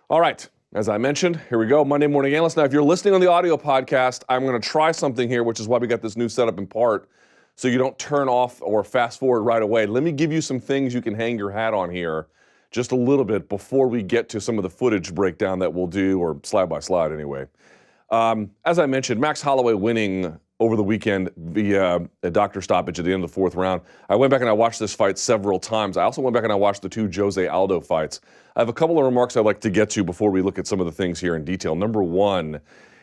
All right, as I mentioned, here we go, Monday Morning Analyst. Now, if you're listening on the audio podcast, I'm going to try something here, which is why we got this new setup in part, so you don't turn off or fast forward right away. Let me give you some things you can hang your hat on here just a little bit before we get to some of the footage breakdown that we'll do, or slide by slide anyway. As I mentioned, Max Holloway winning over the weekend via a doctor stoppage at the end of the fourth round. I went back and I watched this fight several times. I also went back and I watched the two Jose Aldo fights. I have a couple of remarks I'd like to get to before we look at some of the things here in detail. Number one,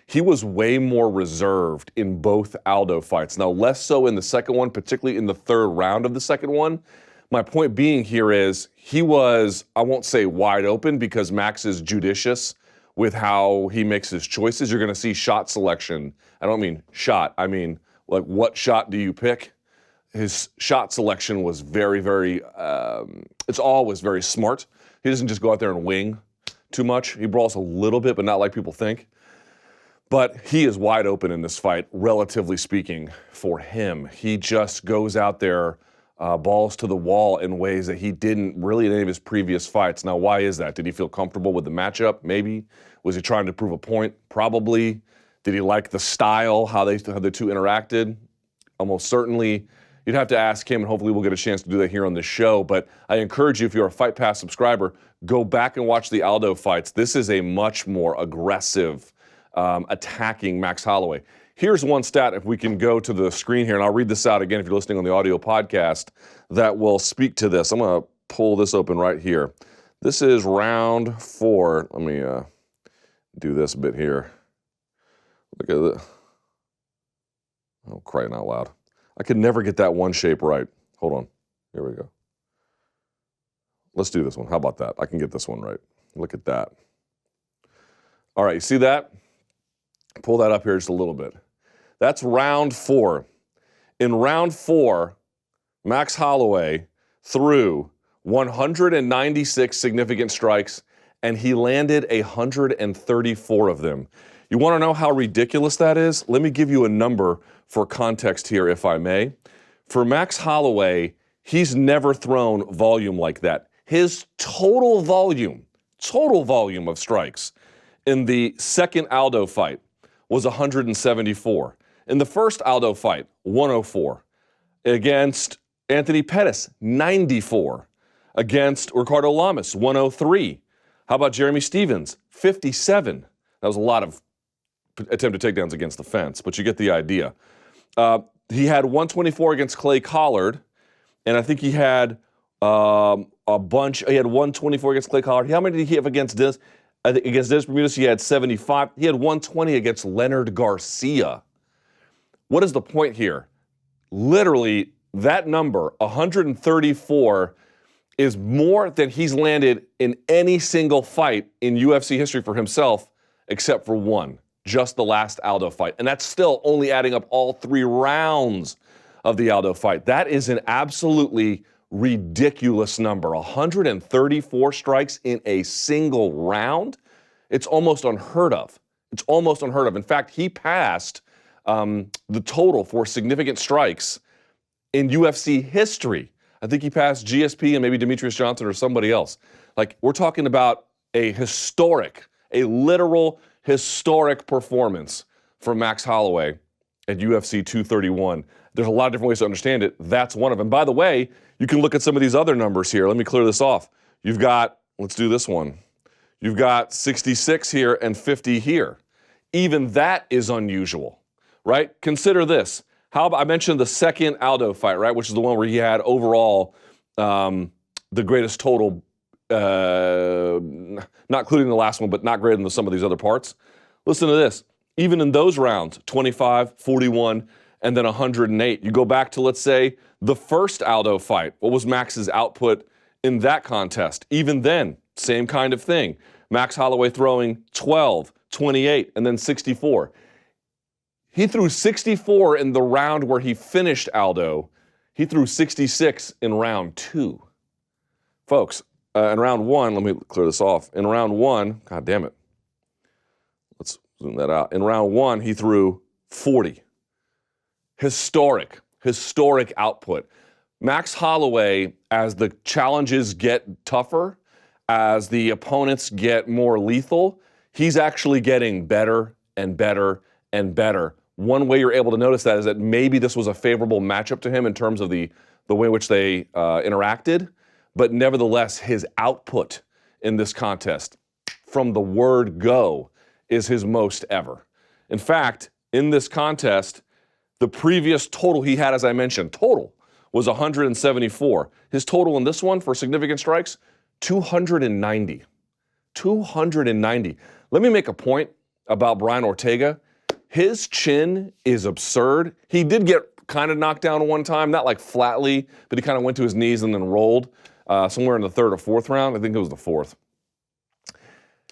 he was way more reserved in both Aldo fights. Now, less so in the second one, particularly in the third round of the second one. My point being here is he was, I won't say wide open because Max is judicious with how he makes his choices. You're going to see shot selection. I don't mean shot. I mean, like, what shot do you pick? His shot selection was very, very, it's always very smart. He doesn't just go out there and wing too much. He brawls a little bit, but not like people think. But he is wide open in this fight, relatively speaking, for him. He just goes out there, balls to the wall in ways that he didn't really in any of his previous fights. Now, why is that? Did he feel comfortable with the matchup? Maybe. Was he trying to prove a point? Probably. Did he like the style, how the two interacted? Almost certainly. You'd have to ask him, and hopefully we'll get a chance to do that here on the show. But I encourage you, if you're a Fight Pass subscriber, go back and watch the Aldo fights. This is a much more aggressive, attacking Max Holloway. Here's one stat, if we can go to the screen here, and I'll read this out again if you're listening on the audio podcast, that will speak to this. I'm going to pull this open right here. This is round 4. Let me do this a bit here. Look at it. Oh, crying out loud. I could never get that one shape right. Hold on. Here we go. Let's do this one. How about that? I can get this one right. Look at that. All right, you see that? Pull that up here just a little bit. That's round 4. In round 4, Max Holloway threw 196 significant strikes, and he landed 134 of them. You want to know how ridiculous that is? Let me give you a number for context here, if I may. For Max Holloway, he's never thrown volume like that. His total volume of strikes in the second Aldo fight was 174. In the first Aldo fight, 104. Against Anthony Pettis, 94. Against Ricardo Lamas, 103. How about Jeremy Stevens? 57. That was a lot of attempted takedowns against the fence, but you get the idea. He had 124 against Clay Collard, and I think he had a bunch. He had 124 against Clay Collard. How many did he have against Dennis? Against Dennis Bermudez, he had 75. He had 120 against Leonard Garcia. What is the point here? Literally, that number, 134, is more than he's landed in any single fight in UFC history for himself, except for one, just the last Aldo fight. And that's still only adding up all 3 rounds of the Aldo fight. That is an absolutely ridiculous number. 134 strikes in a single round. It's almost unheard of. It's almost unheard of. In fact, he passed the total for significant strikes in UFC history. I think he passed GSP and maybe Demetrius Johnson or somebody else. Like, we're talking about a literal historic performance from Max Holloway at UFC 231. There's a lot of different ways to understand it. That's one of them. By the way, you can look at some of these other numbers here. Let me clear this off. You've got, let's do this one. You've got 66 here and 50 here. Even that is unusual, right? Consider this. How about, I mentioned the second Aldo fight, right, which is the one where he had overall the greatest total, not including the last one, but not greater than some of these other parts. Listen to this. Even in those rounds, 25, 41, and then 108. You go back to, let's say, the first Aldo fight. What was Max's output in that contest? Even then, same kind of thing. Max Holloway throwing 12, 28, and then 64. He threw 64 in the round where he finished Aldo. He threw 66 in round 2. Folks, in round 1, let me clear this off. In round 1, God damn it. Let's zoom that out. In round 1, he threw 40. Historic output. Max Holloway, as the challenges get tougher, as the opponents get more lethal, he's actually getting better and better and better. One way you're able to notice that is that maybe this was a favorable matchup to him in terms of the way in which they interacted, but nevertheless, his output in this contest from the word go is his most ever. In fact, in this contest, the previous total he had, as I mentioned, total was 174. His total in this one for significant strikes, 290. 290. Let me make a point about Brian Ortega. His chin is absurd. He did get kind of knocked down one time, not like flatly, but he kind of went to his knees and then rolled somewhere in the third or fourth round. I think it was the fourth.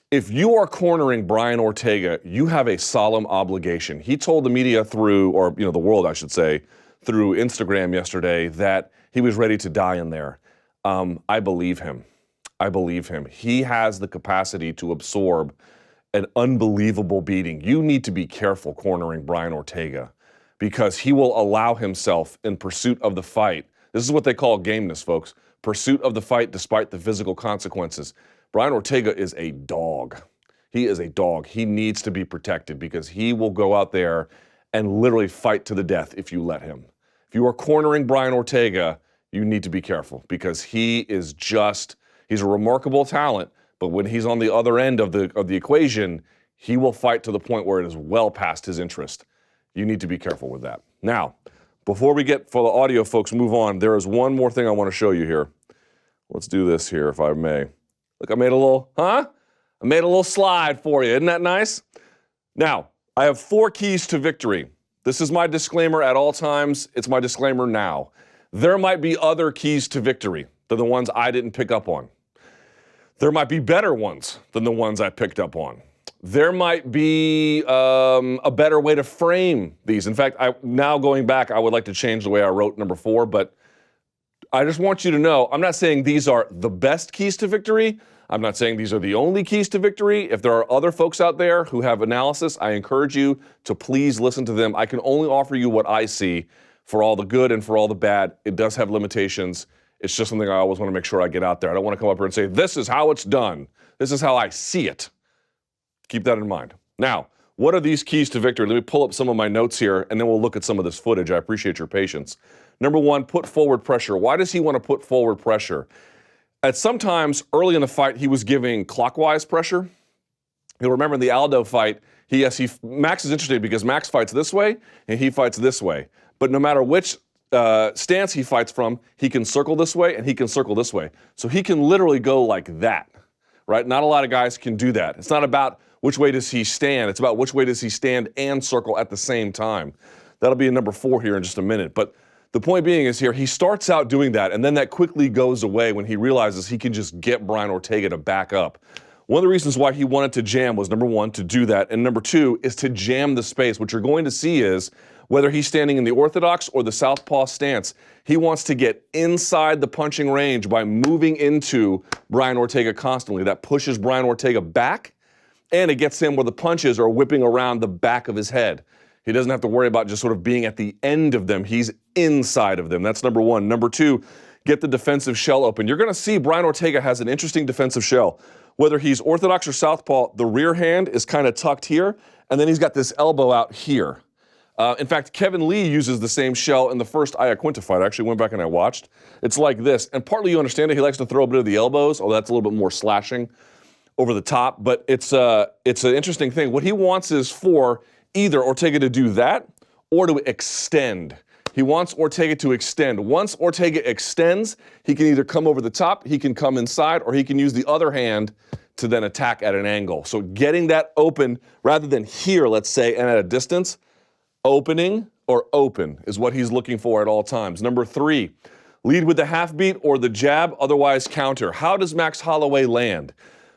If you are cornering Brian Ortega, you have a solemn obligation. He told the media through, or the world, I should say, through Instagram yesterday that he was ready to die in there. I believe him. I believe him. He has the capacity to absorb an unbelievable beating. You need to be careful cornering Brian Ortega because he will allow himself in pursuit of the fight. This is what they call gameness, folks. Pursuit of the fight despite the physical consequences. Brian Ortega is a dog. He is a dog. He needs to be protected because he will go out there and literally fight to the death if you let him. If you are cornering Brian Ortega, you need to be careful because he's a remarkable talent, but when he's on the other end of the equation, he will fight to the point where it is well past his interest. You need to be careful with that. Now, before we get, for the audio folks, move on, there is one more thing I want to show you here. Let's do this here, if I may. Look, I made a little slide for you. Isn't that nice? Now, I have 4 keys to victory. This is my disclaimer at all times. It's my disclaimer now. There might be other keys to victory than the ones I didn't pick up on. There might be better ones than the ones I picked up on. There might be a better way to frame these. In fact, now going back, I would like to change the way I wrote number 4, but I just want you to know, I'm not saying these are the best keys to victory. I'm not saying these are the only keys to victory. If there are other folks out there who have analysis, I encourage you to please listen to them. I can only offer you what I see for all the good and for all the bad. It does have limitations. It's just something I always want to make sure I get out there. I don't want to come up here and say, this is how it's done. This is how I see it. Keep that in mind. Now, what are these keys to victory? Let me pull up some of my notes here, and then we'll look at some of this footage. I appreciate your patience. Number 1, put forward pressure. Why does he want to put forward pressure? At sometimes early in the fight, he was giving clockwise pressure. You'll remember in the Aldo fight, Max is interesting because Max fights this way and he fights this way. But no matter which stance he fights from, he can circle this way and he can circle this way. So he can literally go like that, right? Not a lot of guys can do that. It's not about which way does he stand. It's about which way does he stand and circle at the same time. That'll be a number 4 here in just a minute. But the point being is here, he starts out doing that, and then that quickly goes away when he realizes he can just get Brian Ortega to back up. One of the reasons why he wanted to jam was, number 1, to do that, and number 2 is to jam the space. What you're going to see is, whether he's standing in the Orthodox or the Southpaw stance, he wants to get inside the punching range by moving into Brian Ortega constantly. That pushes Brian Ortega back, and it gets him where the punches are whipping around the back of his head. He doesn't have to worry about just sort of being at the end of them. He's inside of them. That's number 1. Number 2, get the defensive shell open. You're going to see Brian Ortega has an interesting defensive shell. Whether he's Orthodox or Southpaw, the rear hand is kind of tucked here, and then he's got this elbow out here. In fact, Kevin Lee uses the same shell in the first Iaquinta fight. I actually went back and I watched. It's like this. And partly you understand it. He likes to throw a bit of the elbows, although that's a little bit more slashing over the top. But it's an interesting thing. What he wants is for either Ortega to do that or to extend. He wants Ortega to extend. Once Ortega extends, he can either come over the top, he can come inside, or he can use the other hand to then attack at an angle. So getting that open rather than here, let's say, and at a distance, opening or open is what he's looking for at all times. Number 3, lead with the half beat or the jab, otherwise counter. How does Max Holloway land?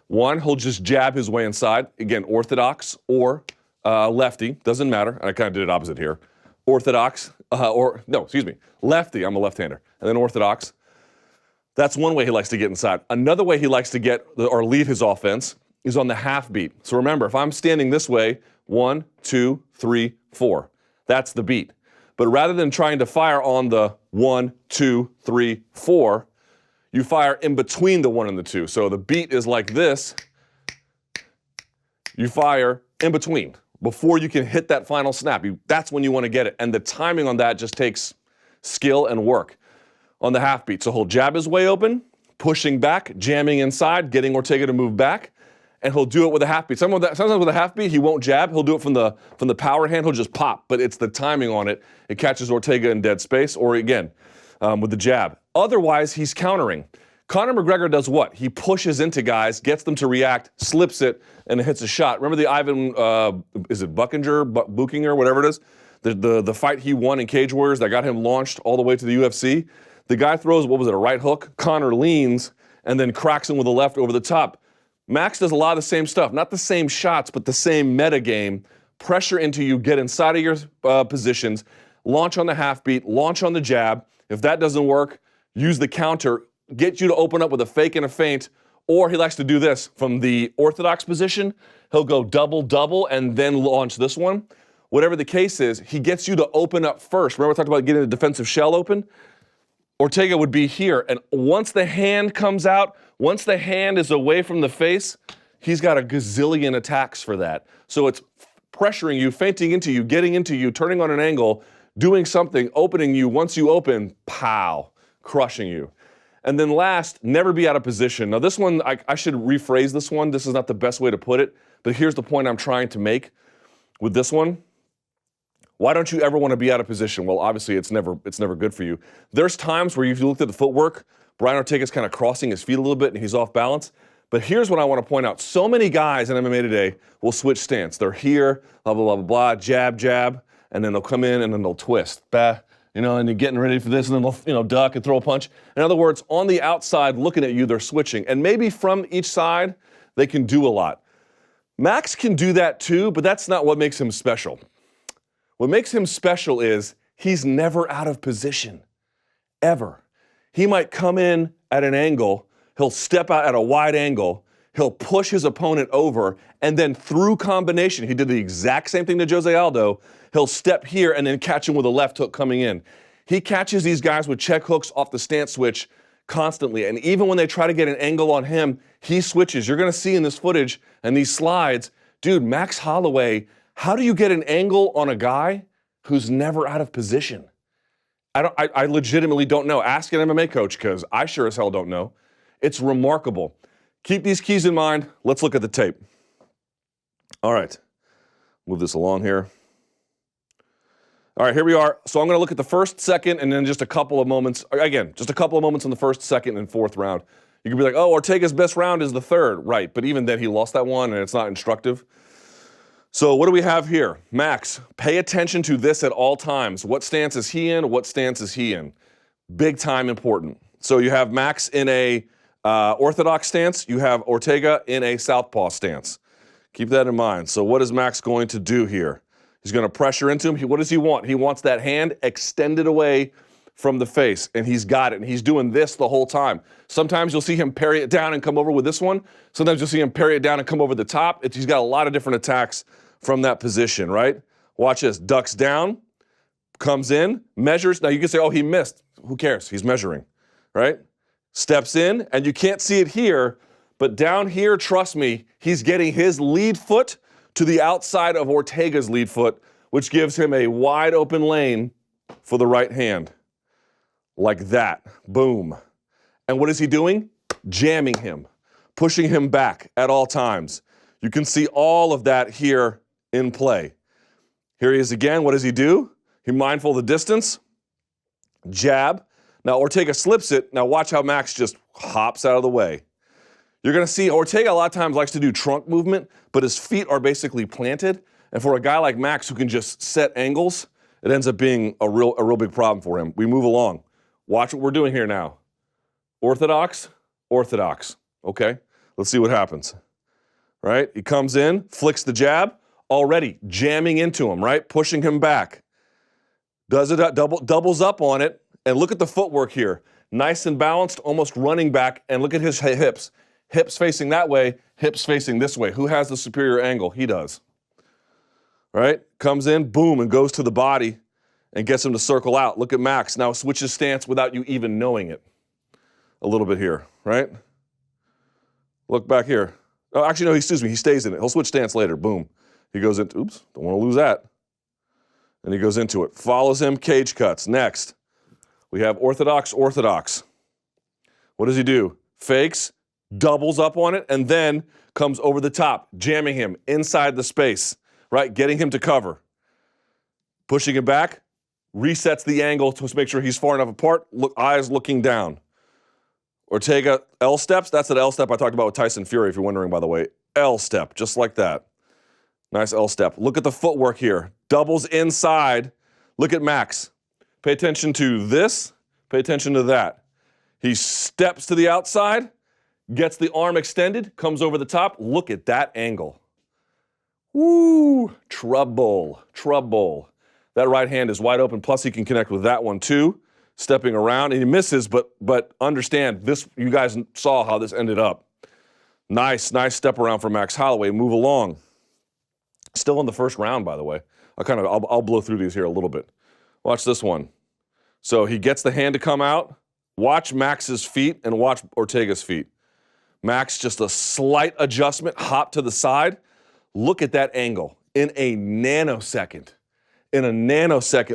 1, he'll just jab his way inside. Again, Orthodox or lefty, doesn't matter. I kind of did it opposite here. Orthodox, lefty, I'm a left-hander. And then Orthodox. That's one way he likes to get inside. Another way he likes to get or lead his offense is on the half beat. So remember, if I'm standing this way, 1, 2, 3, 4. That's the beat. But rather than trying to fire on the 1, 2, 3, 4, you fire in between the 1 and the 2. So the beat is like this. You fire in between before you can hit that final snap. That's when you want to get it. And the timing on that just takes skill and work on the half beat. So he'll jab his way open, pushing back, jamming inside, getting Ortega to move back, and he'll do it with a half beat. Sometimes with a half beat, he won't jab. He'll do it from the power hand. He'll just pop, but it's the timing on it. It catches Ortega in dead space, or again, with the jab. Otherwise, he's countering. Conor McGregor does what? He pushes into guys, gets them to react, slips it, and hits a shot. Remember the Ivan, is it Buchinger, whatever it is? The fight he won in Cage Warriors that got him launched all the way to the UFC? The guy throws, what was it, a right hook? Conor leans and then cracks him with a left over the top. Max does a lot of the same stuff. Not the same shots, but the same meta game. Pressure into you, get inside of your positions, launch on the half beat, launch on the jab. If that doesn't work, use the counter, get you to open up with a fake and a feint, or he likes to do this from the orthodox position. He'll go double, and then launch this one. Whatever the case is, he gets you to open up first. Remember I talked about getting the defensive shell open? Ortega would be here, and once the hand comes out, once the hand is away from the face, he's got a gazillion attacks for that. So it's pressuring you, feinting into you, getting into you, turning on an angle, doing something, opening you. Once you open, pow, crushing you. And then last, never be out of position. Now this one, I should rephrase this one. This is not the best way to put it, but here's the point I'm trying to make with this one. Why don't you ever want to be out of position? Well, obviously it's never good for you. There's times where if you looked at the footwork, Brian Ortega's kind of crossing his feet a little bit and he's off balance. But here's what I want to point out. So many guys in MMA today will switch stance. They're here, blah, blah, blah, blah, blah, jab, and then they'll come in and then they'll twist. Bah, and they're getting ready for this, and then they'll duck and throw a punch. In other words, on the outside looking at you, they're switching. And maybe from each side, they can do a lot. Max can do that too, but that's not what makes him special. What makes him special is he's never out of position, ever. He might come in at an angle, he'll step out at a wide angle, he'll push his opponent over, and then through combination, he did the exact same thing to Jose Aldo, he'll step here and then catch him with a left hook coming in. He catches these guys with check hooks off the stance switch constantly, and even when they try to get an angle on him, he switches. You're gonna see in this footage and these slides, dude, Max Holloway, how do you get an angle on a guy who's never out of position? I legitimately don't know. Ask an MMA coach, because I sure as hell don't know. It's remarkable. Keep these keys in mind. Let's look at the tape. All right. Move this along here. All right, here we are. So I'm going to look at the first, second, and then just a couple of moments. Again, just a couple of moments in the first, second, and fourth round. You could be like, oh, Ortega's best round is the third. Right, but even then he lost that one, and it's not instructive. So what do we have here? Max, pay attention to this at all times. What stance is he in? What stance is he in? Big time important. So you have Max in a orthodox stance. You have Ortega in a southpaw stance. Keep that in mind. So what is Max going to do here? He's going to pressure into him. What does he want? He wants that hand extended away from the face, and he's got it, and he's doing this the whole time. Sometimes you'll see him parry it down and come over with this one. Sometimes you'll see him parry it down and come over the top. He's got a lot of different attacks from that position, right? Watch this. Ducks down, comes in, measures. Now you can say, oh, he missed. Who cares? He's measuring, right? Steps in, and you can't see it here, but down here, trust me, he's getting his lead foot to the outside of Ortega's lead foot, which gives him a wide open lane for the right hand. Like that. Boom. And what is he doing? Jamming him, pushing him back at all times. You can see all of that here in play. Here he is again. What does he do? He's mindful of the distance. Jab. Now Ortega slips it. Now watch how Max just hops out of the way. You're going to see Ortega a lot of times likes to do trunk movement, but his feet are basically planted. And for a guy like Max who can just set angles, it ends up being a real big problem for him. We move along. Watch what we're doing here now. Orthodox, orthodox. Okay, let's see what happens. Right? He comes in, flicks the jab, already jamming into him, right? Pushing him back. Does it, doubles up on it, and look at the footwork here. Nice and balanced, almost running back, and look at his hips. Hips facing that way, hips facing this way. Who has the superior angle? He does. Right? Comes in, boom, and goes to the body and gets him to circle out. Look at Max. Now switches stance without you even knowing it. a little bit here, right? Look back here. Oh, actually, no, excuse me, he stays in it. He'll switch stance later. Boom. He goes into, oops, don't want to lose that. And he goes into it. Follows him, cage cuts. Next, we have Orthodox. What does he do? Fakes, doubles up on it, and then comes over the top, jamming him inside the space, right? Getting him to cover. Pushing him back, resets the angle to make sure he's far enough apart, eyes looking down. Ortega L steps. That's an L step I talked about with Tyson Fury, if you're wondering, by the way. L step, just like that. Nice L step. Look at the footwork here. Doubles inside. Look at Max. Pay attention to this. Pay attention to that. He steps to the outside, gets the arm extended, comes over the top. Look at that angle. Woo! Trouble. That right hand is wide open, plus he can connect with that one too. Stepping around, and he misses, but understand this, you guys saw how this ended up. Nice step around for Max Holloway. Move along. Still in the first round, by the way. I'll blow through these here a little bit. Watch this one. So he gets the hand to come out. Watch Max's feet and watch Ortega's feet. Max, just a slight adjustment, hop to the side. Look at that angle in a nanosecond.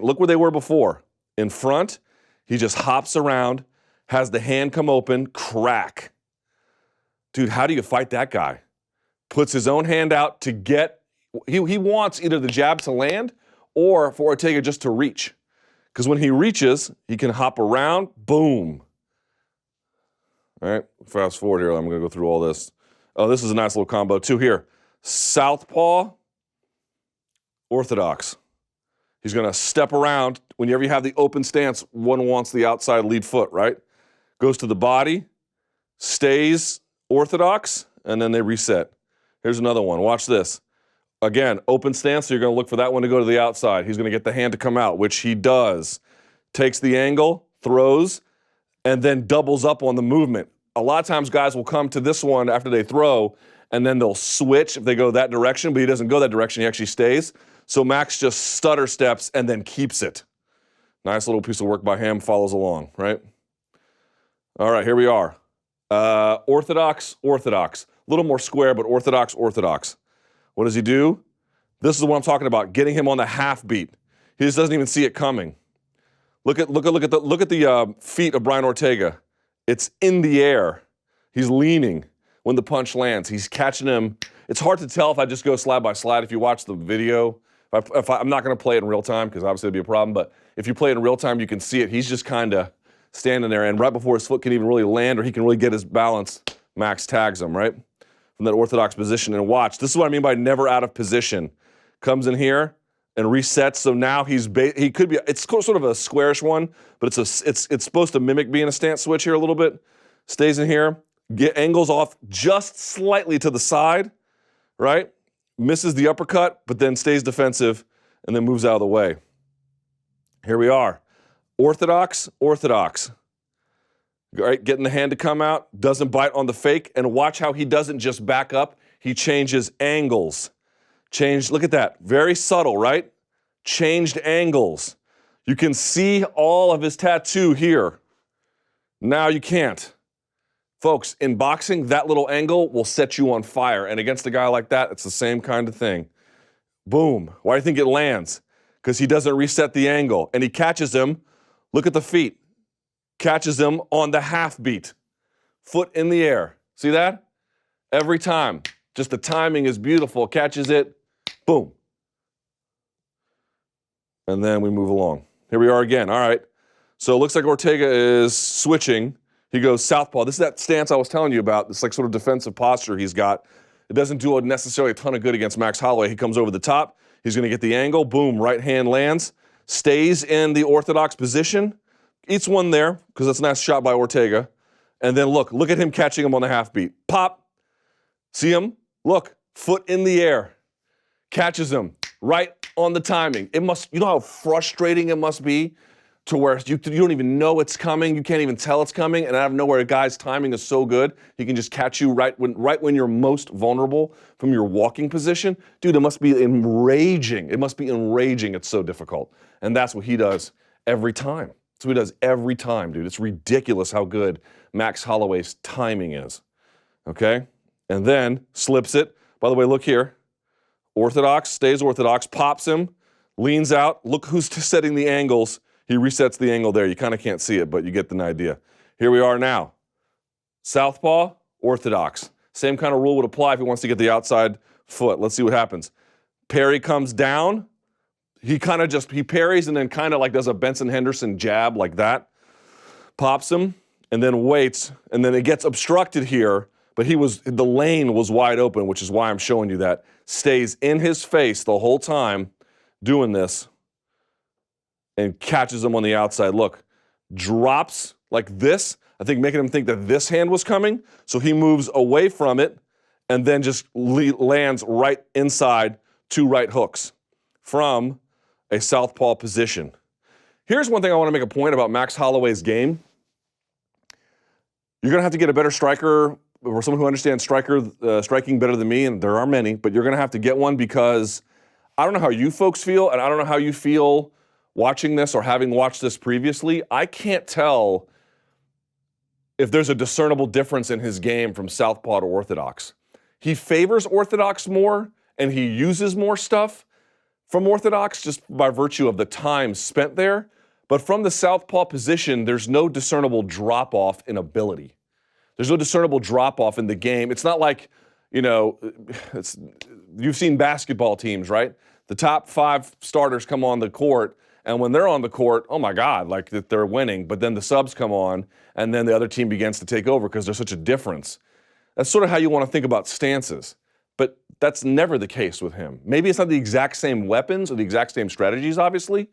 Look where they were before. In front, he just hops around, has the hand come open, crack. Dude, how do you fight that guy? Puts his own hand out to get, he wants either the jab to land or for Ortega just to reach. Because when he reaches, he can hop around, boom. All right, fast forward here. I'm going to go through all this. Oh, this is a nice little combo too here. Southpaw Orthodox. He's going to step around. Whenever you have the open stance, one wants the outside lead foot, right? Goes to the body, stays orthodox, and then they reset. Here's another one. Watch this. Again, open stance, so you're going to look for that one to go to the outside. He's going to get the hand to come out, which he does. Takes the angle, throws, and then doubles up on the movement. A lot of times guys will come to this one after they throw, and then they'll switch if they go that direction, but he doesn't go that direction. He actually stays. So Max just stutter steps and then keeps it. Nice little piece of work by him, follows along, right? All right, here we are. Orthodox. A little more square, but orthodox. What does he do? This is what I'm talking about, getting him on the half beat. He just doesn't even see it coming. Look at the feet of Brian Ortega. It's in the air. He's leaning when the punch lands. He's catching him. It's hard to tell if I just go slide by slide. If you watch the video, I'm not going to play it in real time because obviously it'd be a problem, but if you play it in real time, you can see it. He's just kind of standing there, and right before his foot can even really land or he can really get his balance, Max tags him, right? From that orthodox position. And watch, this is what I mean by never out of position. Comes in here and resets, so now he could be, it's sort of a squarish one, but it's supposed to mimic being a stance switch here a little bit. Stays in here, angles off just slightly to the side, right? Misses the uppercut, but then stays defensive and then moves out of the way. Here we are. Orthodox. Right, getting the hand to come out, doesn't bite on the fake, and watch how he doesn't just back up, he changes angles. Look at that, very subtle, right? Changed angles. You can see all of his tattoo here. Now you can't. Folks, in boxing, that little angle will set you on fire, and against a guy like that, it's the same kind of thing. Boom. Why do you think it lands? Because he doesn't reset the angle, and he catches him. Look at the feet. Catches him on the half beat. Foot in the air. See that? Every time. Just the timing is beautiful. Catches it. Boom. And then we move along. Here we are again. All right. So it looks like Ortega is switching. He goes southpaw. This is that stance I was telling you about. This like sort of defensive posture he's got. It doesn't do necessarily a ton of good against Max Holloway. He comes over the top. He's going to get the angle. Boom. Right hand lands. Stays in the orthodox position. Eats one there, because that's a nice shot by Ortega. And then look at him catching him on the half beat. Pop. See him? Look, foot in the air. Catches him right on the timing. You know how frustrating it must be to where you don't even know it's coming, you can't even tell it's coming, and out of nowhere a guy's timing is so good, he can just catch you right when you're most vulnerable from your walking position. Dude, it must be enraging. It's so difficult. And that's what he does every time. That's what he does every time, dude. It's ridiculous how good Max Holloway's timing is. Okay? And then slips it. By the way, look here. Orthodox, stays orthodox, pops him, leans out. Look who's setting the angles. He resets the angle there. You kind of can't see it, but you get the idea. Here we are now. Southpaw, orthodox. Same kind of rule would apply if he wants to get the outside foot. Let's see what happens. Parry comes down. He parries and then kind of like does a Benson Henderson jab like that. Pops him and then waits, and then it gets obstructed here, but the lane was wide open, which is why I'm showing you that. Stays in his face the whole time doing this and catches him on the outside. Look, drops like this, I think making him think that this hand was coming, so he moves away from it and then just lands right inside 2 right hooks from a southpaw position. Here's one thing I want to make a point about Max Holloway's game. You're going to have to get a better striker or someone who understands striking better than me, and there are many, but you're going to have to get one because I don't know how you folks feel, and I don't know how you feel watching this or having watched this previously. I can't tell if there's a discernible difference in his game from southpaw to orthodox. He favors orthodox more, and he uses more stuff from orthodox just by virtue of the time spent there. But from the southpaw position, there's no discernible drop-off in ability. There's no discernible drop-off in the game. It's not like, you've seen basketball teams, right? The top 5 starters come on the court, and when they're on the court, oh my God, like they're winning. But then the subs come on, and then the other team begins to take over because there's such a difference. That's sort of how you want to think about stances. But that's never the case with him. Maybe it's not the exact same weapons or the exact same strategies, obviously,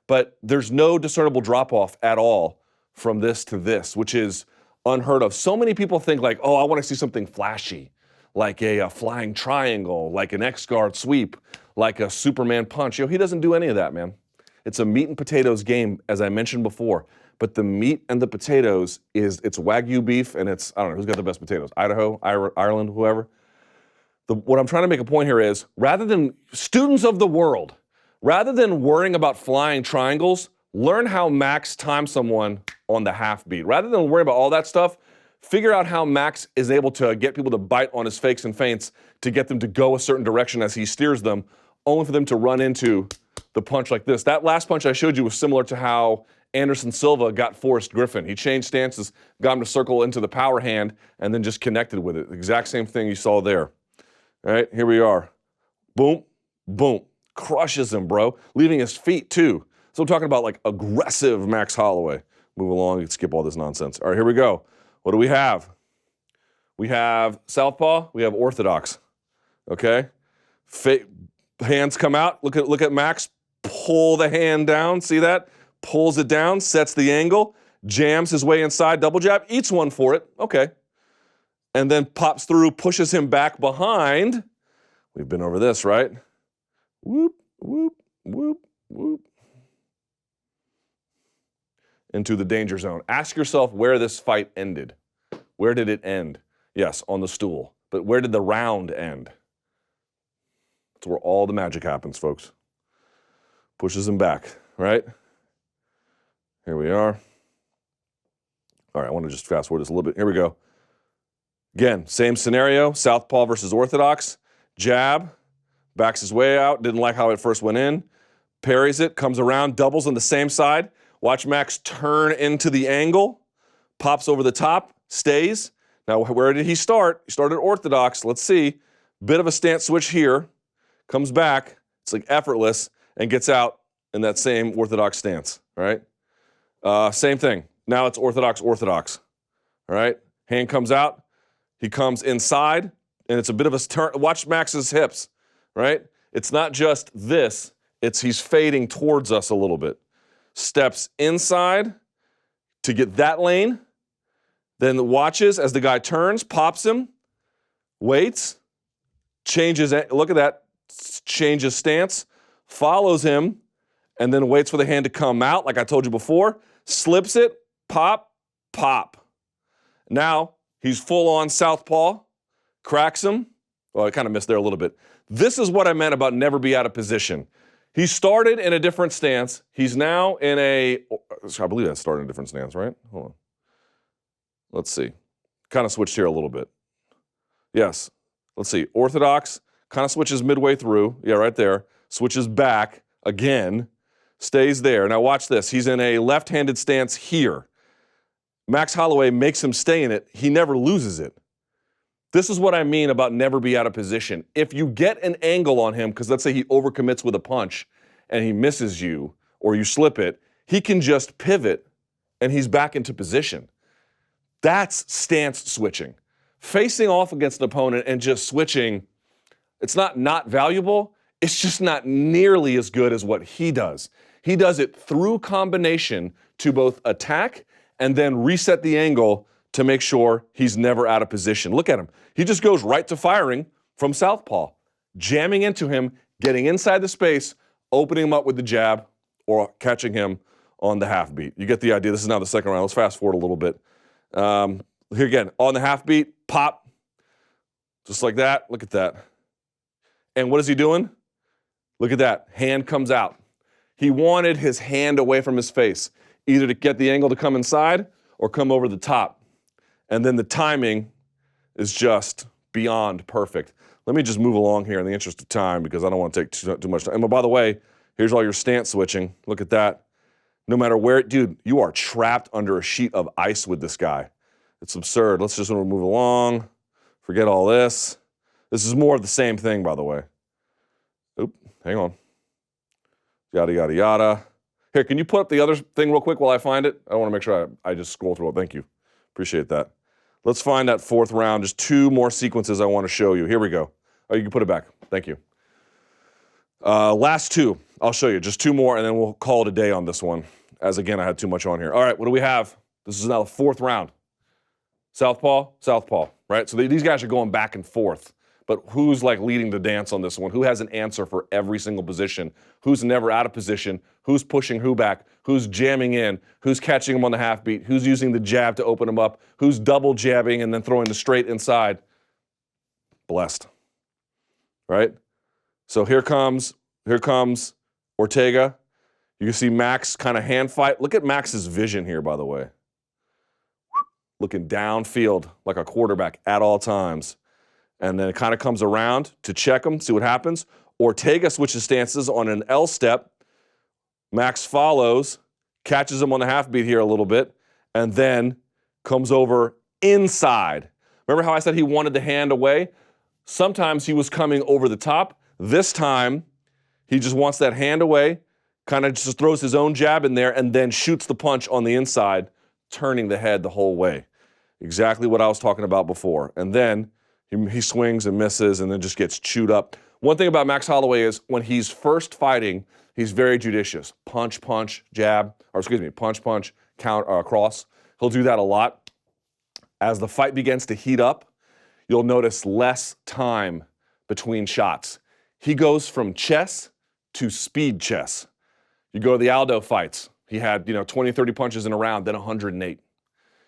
but there's no discernible drop-off at all from this to this, which is unheard of. So many people think like, oh, I want to see something flashy, like a flying triangle, like an X-guard sweep, like a Superman punch. He doesn't do any of that, man. It's a meat and potatoes game, as I mentioned before. But the meat and the potatoes it's Wagyu beef, and it's, I don't know, who's got the best potatoes? Idaho, Ireland, whoever. What I'm trying to make a point here is, rather than students of the world, rather than worrying about flying triangles, learn how Max times someone on the half beat. Rather than worry about all that stuff, figure out how Max is able to get people to bite on his fakes and feints to get them to go a certain direction as he steers them, only for them to run into the punch like this. That last punch I showed you was similar to how Anderson Silva got Forrest Griffin. He changed stances, got him to circle into the power hand, and then just connected with it. The exact same thing you saw there. All right, here we are. Boom, boom. Crushes him, bro. Leaving his feet, too. So I'm talking about, like, aggressive Max Holloway. Move along and skip all this nonsense. All right, here we go. What do we have? We have southpaw. We have orthodox. Okay? Hands come out. Look at Max. Pull the hand down. See that? Pulls it down, sets the angle, jams his way inside, double jab, eats one for it. Okay. And then pops through, pushes him back behind. We've been over this, right? Whoop, whoop, whoop, whoop. Into the danger zone. Ask yourself where this fight ended. Where did it end? Yes, on the stool. But where did the round end? That's where all the magic happens, folks. Pushes him back, right? Here we are. All right, I want to just fast forward this a little bit. Here we go. Again, same scenario, southpaw versus orthodox. Jab, backs his way out, didn't like how it first went in. Parries it, comes around, doubles on the same side. Watch Max turn into the angle, pops over the top, stays. Now, where did he start? He started orthodox. Let's see. Bit of a stance switch here. Comes back. It's like effortless and gets out in that same orthodox stance, all right? Same thing. Now it's orthodox. All right? Hand comes out. He comes inside, and it's a bit of a turn. Watch Max's hips, right? It's not just this. He's fading towards us a little bit. Steps inside to get that lane, then watches as the guy turns, pops him, waits, changes, look at that, changes stance, follows him, and then waits for the hand to come out, like I told you before, slips it, pop, pop. Now, he's full on southpaw, cracks him. Well, I kind of missed there a little bit. This is what I meant about never be out of position. He started in a different stance. He's now in a, I believe that started in a different stance, right? Hold on. Let's see. Kind of switched here a little bit. Yes. Let's see. Orthodox kind of switches midway through. Yeah, right there. Switches back again. Stays there. Now watch this. He's in a left-handed stance here. Max Holloway makes him stay in it. He never loses it. This is what I mean about never be out of position. If you get an angle on him, because let's say he overcommits with a punch and he misses you or you slip it, he can just pivot and he's back into position. That's stance switching. Facing off against an opponent and just switching, it's not valuable. It's just not nearly as good as what he does. He does it through combination to both attack and then reset the angle to make sure he's never out of position. Look at him. He just goes right to firing from southpaw, jamming into him, getting inside the space, opening him up with the jab, or catching him on the half beat. You get the idea. This is now the second round. Let's fast forward a little bit. Here again, on the half beat, pop, just like that. Look at that. And what is he doing? Look at that. Hand comes out. He wanted his hand away from his face, either to get the angle to come inside or come over the top. And then the timing is just beyond perfect. Let me just move along here in the interest of time because I don't want to take too much time. And by the way, here's all your stance switching. Look at that. No matter where, dude, you are trapped under a sheet of ice with this guy. It's absurd. Let's just move along. Forget all this. This is more of the same thing, by the way. Oop, hang on. Yada, yada, yada. Here, can you put up the other thing real quick while I find it? I want to make sure I just scroll through it. Thank you. Appreciate that. Let's find that fourth round. Just two more sequences I want to show you. Here we go. Oh, you can put it back. Thank you. Last two. I'll show you. Just two more, and then we'll call it a day on this one. As, again, I had too much on here. All right, what do we have? This is now the fourth round. Southpaw, southpaw, right? So these guys are going back and forth. But who's like leading the dance on this one? Who has an answer for every single position? Who's never out of position? Who's pushing who back? Who's jamming in? Who's catching him on the half beat? Who's using the jab to open him up? Who's double jabbing and then throwing the straight inside? Blessed, right? So here comes Ortega. You can see Max kind of hand fight. Look at Max's vision here, by the way. Looking downfield like a quarterback at all times. And then it kind of comes around to check him, see what happens. Ortega switches stances on an L step. Max follows, catches him on the half beat here a little bit, and then comes over inside. Remember how I said he wanted the hand away? Sometimes he was coming over the top. This time, he just wants that hand away, kind of just throws his own jab in there, and then shoots the punch on the inside, turning the head the whole way. Exactly what I was talking about before. And then he swings and misses and then just gets chewed up. One thing about Max Holloway is when he's first fighting, he's very judicious. Punch, punch, jab, or excuse me, punch, punch, cross. He'll do that a lot. As the fight begins to heat up, you'll notice less time between shots. He goes from chess to speed chess. You go to the Aldo fights. He had 20, 30 punches in a round, then 108.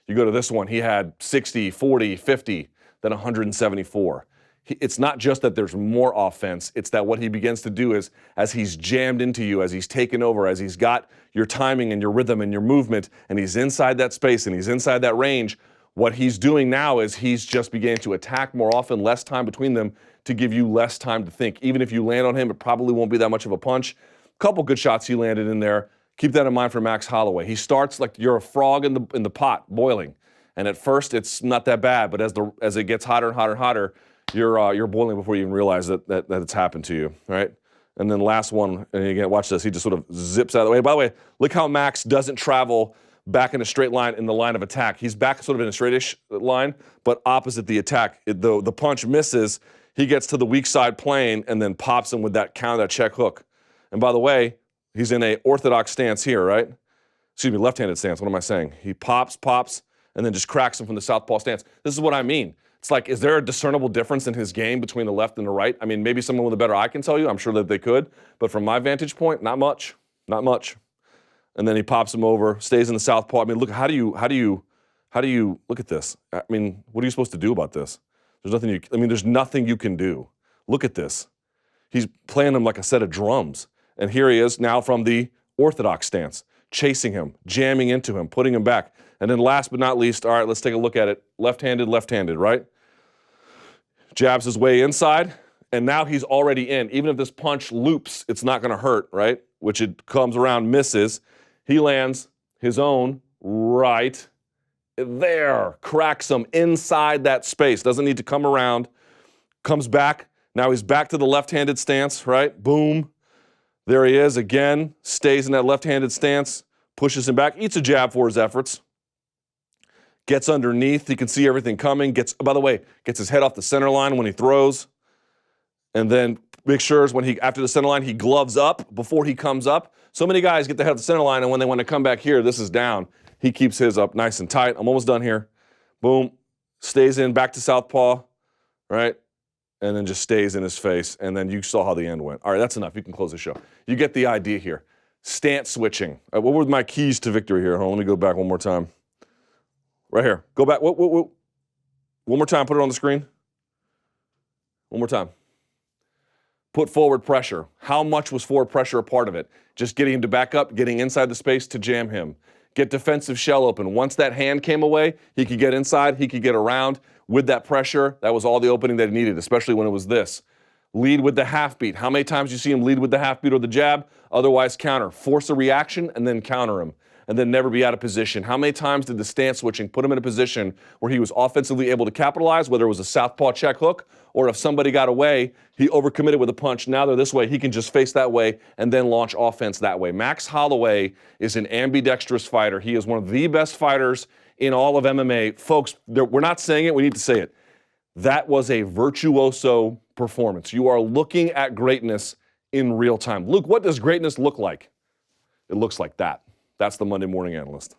You go to this one, he had 60, 40, 50, then 174. It's not just that there's more offense, it's that what he begins to do is, as he's jammed into you, as he's taken over, as he's got your timing and your rhythm and your movement, and he's inside that space and he's inside that range, what he's doing now is he's just beginning to attack more often, less time between them to give you less time to think. Even if you land on him, it probably won't be that much of a punch. Couple good shots he landed in there. Keep that in mind for Max Holloway. He starts like you're a frog in the pot boiling. And at first, it's not that bad, but as it gets hotter and hotter and hotter, you're boiling before you even realize that it's happened to you, right? And then last one, and again, watch this. He just sort of zips out of the way. By the way, look how Max doesn't travel back in a straight line in the line of attack. He's back sort of in a straightish line, but opposite the attack. The punch misses. He gets to the weak side plane and then pops him with that counter, that check hook. And by the way, he's in a orthodox stance here, right? Excuse me, left-handed stance. What am I saying? He pops, and then just cracks him from the southpaw stance. This is what I mean. It's like, is there a discernible difference in his game between the left and the right? I mean, maybe someone with a better eye can tell you. I'm sure that they could. But from my vantage point, not much. Not much. And then he pops him over, stays in the southpaw. I mean, look, how do you look at this? I mean, what are you supposed to do about this? There's nothing you can do. Look at this. He's playing him like a set of drums. And here he is now from the orthodox stance, chasing him, jamming into him, putting him back. And then last but not least, all right, let's take a look at it. Left-handed, right? Jabs his way inside, and now he's already in. Even if this punch loops, it's not going to hurt, right? Which it comes around, misses. He lands his own right there, cracks him inside that space. Doesn't need to come around. Comes back. Now he's back to the left-handed stance, right? Boom. There he is again. Stays in that left-handed stance. Pushes him back. Eats a jab for his efforts. Gets underneath. He can see everything coming. By the way, gets his head off the center line when he throws. And then make sure when after the center line, he gloves up before he comes up. So many guys get the head off the center line, and when they want to come back here, this is down. He keeps his up nice and tight. I'm almost done here. Boom. Stays in, back to southpaw, right? And then just stays in his face. And then you saw how the end went. All right, that's enough. You can close the show. You get the idea here. Stance switching. What were my keys to victory here? Hold on, let me go back one more time. Right here. Go back. One more time. Put it on the screen. One more time. Put forward pressure. How much was forward pressure a part of it? Just getting him to back up, getting inside the space to jam him. Get defensive shell open. Once that hand came away, he could get inside, he could get around. With that pressure, that was all the opening that he needed, especially when it was this. Lead with the half beat. How many times do you see him lead with the half beat or the jab? Otherwise counter. Force a reaction and then counter him. And then never be out of position. How many times did the stance switching put him in a position where he was offensively able to capitalize, whether it was a southpaw check hook or if somebody got away, he overcommitted with a punch. Now they're this way, he can just face that way and then launch offense that way. Max Holloway is an ambidextrous fighter. He is one of the best fighters in all of MMA. Folks, we're not saying it, we need to say it. That was a virtuoso performance. You are looking at greatness in real time. Luke, what does greatness look like? It looks like that. That's the Monday Morning Analyst.